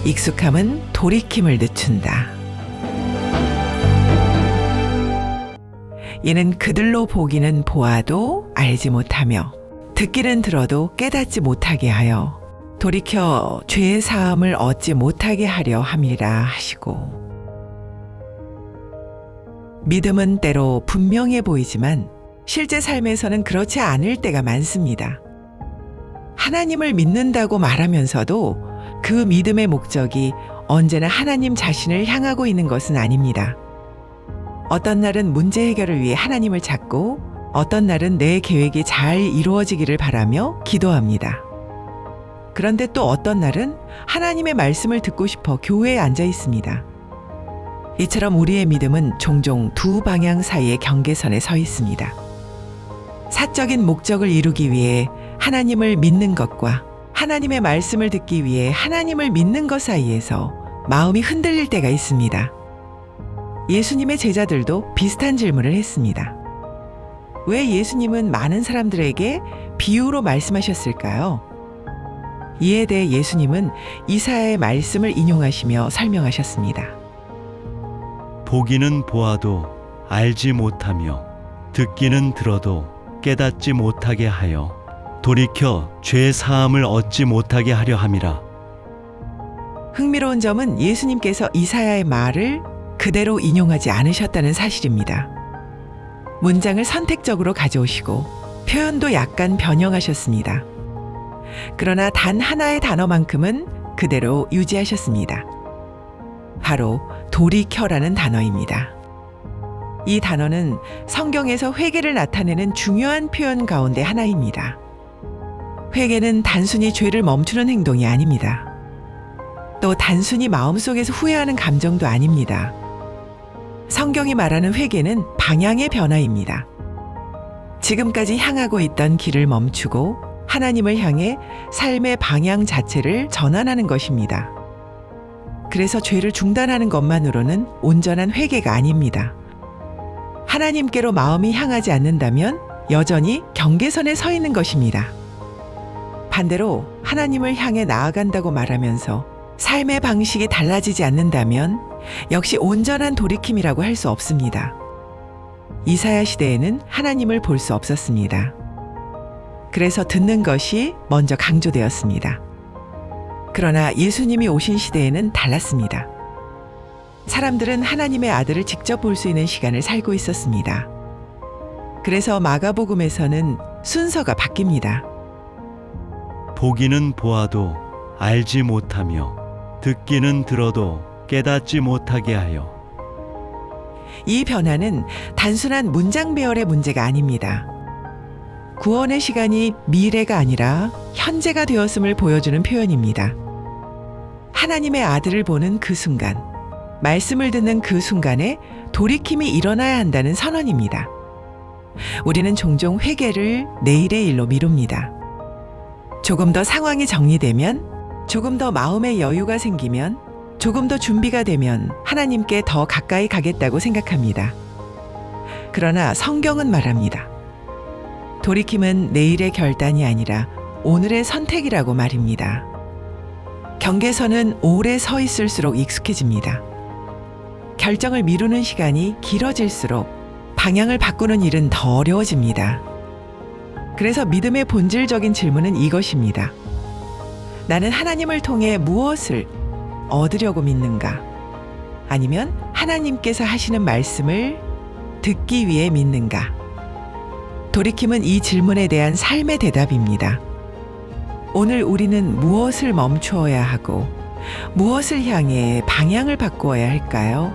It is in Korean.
익숙함은 돌이킴을 늦춘다. 이는 그들로 보기는 보아도 알지 못하며 듣기는 들어도 깨닫지 못하게 하여 돌이켜 죄의 사함을 얻지 못하게 하려 함이라 하시고, 믿음은 때로 분명해 보이지만 실제 삶에서는 그렇지 않을 때가 많습니다. 하나님을 믿는다고 말하면서도 그 믿음의 목적이 언제나 하나님 자신을 향하고 있는 것은 아닙니다. 어떤 날은 문제 해결을 위해 하나님을 찾고, 어떤 날은 내 계획이 잘 이루어지기를 바라며 기도합니다. 그런데 또 어떤 날은 하나님의 말씀을 듣고 싶어 교회에 앉아 있습니다. 이처럼 우리의 믿음은 종종 두 방향 사이의 경계선에 서 있습니다. 사적인 목적을 이루기 위해 하나님을 믿는 것과 하나님의 말씀을 듣기 위해 하나님을 믿는 것 사이에서 마음이 흔들릴 때가 있습니다. 예수님의 제자들도 비슷한 질문을 했습니다. 왜 예수님은 많은 사람들에게 비유로 말씀하셨을까요? 이에 대해 예수님은 이사야의 말씀을 인용하시며 설명하셨습니다. 보기는 보아도 알지 못하며 듣기는 들어도 깨닫지 못하게 하여 돌이켜 죄 사함을 얻지 못하게 하려 함이라. 흥미로운 점은 예수님께서 이사야의 말을 그대로 인용하지 않으셨다는 사실입니다. 문장을 선택적으로 가져오시고 표현도 약간 변형하셨습니다. 그러나 단 하나의 단어만큼은 그대로 유지하셨습니다. 바로 돌이켜라는 단어입니다. 이 단어는 성경에서 회개를 나타내는 중요한 표현 가운데 하나입니다. 회개는 단순히 죄를 멈추는 행동이 아닙니다. 또 단순히 마음속에서 후회하는 감정도 아닙니다. 성경이 말하는 회개는 방향의 변화입니다. 지금까지 향하고 있던 길을 멈추고 하나님을 향해 삶의 방향 자체를 전환하는 것입니다. 그래서 죄를 중단하는 것만으로는 온전한 회개가 아닙니다. 하나님께로 마음이 향하지 않는다면 여전히 경계선에 서 있는 것입니다. 반대로 하나님을 향해 나아간다고 말하면서 삶의 방식이 달라지지 않는다면 역시 온전한 돌이킴이라고 할 수 없습니다. 이사야 시대에는 하나님을 볼 수 없었습니다. 그래서 듣는 것이 먼저 강조되었습니다. 그러나 예수님이 오신 시대에는 달랐습니다. 사람들은 하나님의 아들을 직접 볼 수 있는 시간을 살고 있었습니다. 그래서 마가복음에서는 순서가 바뀝니다. 보기는 보아도 알지 못하며 듣기는 들어도 깨닫지 못하게 하여. 이 변화는 단순한 문장 배열의 문제가 아닙니다. 구원의 시간이 미래가 아니라 현재가 되었음을 보여주는 표현입니다. 하나님의 아들을 보는 그 순간, 말씀을 듣는 그 순간에 돌이킴이 일어나야 한다는 선언입니다. 우리는 종종 회개를 내일의 일로 미룹니다. 조금 더 상황이 정리되면, 조금 더 마음의 여유가 생기면, 조금 더 준비가 되면 하나님께 더 가까이 가겠다고 생각합니다. 그러나 성경은 말합니다. 돌이킴은 내일의 결단이 아니라 오늘의 선택이라고 말입니다. 경계선은 오래 서 있을수록 익숙해집니다. 결정을 미루는 시간이 길어질수록 방향을 바꾸는 일은 더 어려워집니다. 그래서 믿음의 본질적인 질문은 이것입니다. 나는 하나님을 통해 무엇을 얻으려고 믿는가? 아니면 하나님께서 하시는 말씀을 듣기 위해 믿는가? 돌이킴은 이 질문에 대한 삶의 대답입니다. 오늘 우리는 무엇을 멈추어야 하고 무엇을 향해 방향을 바꾸어야 할까요?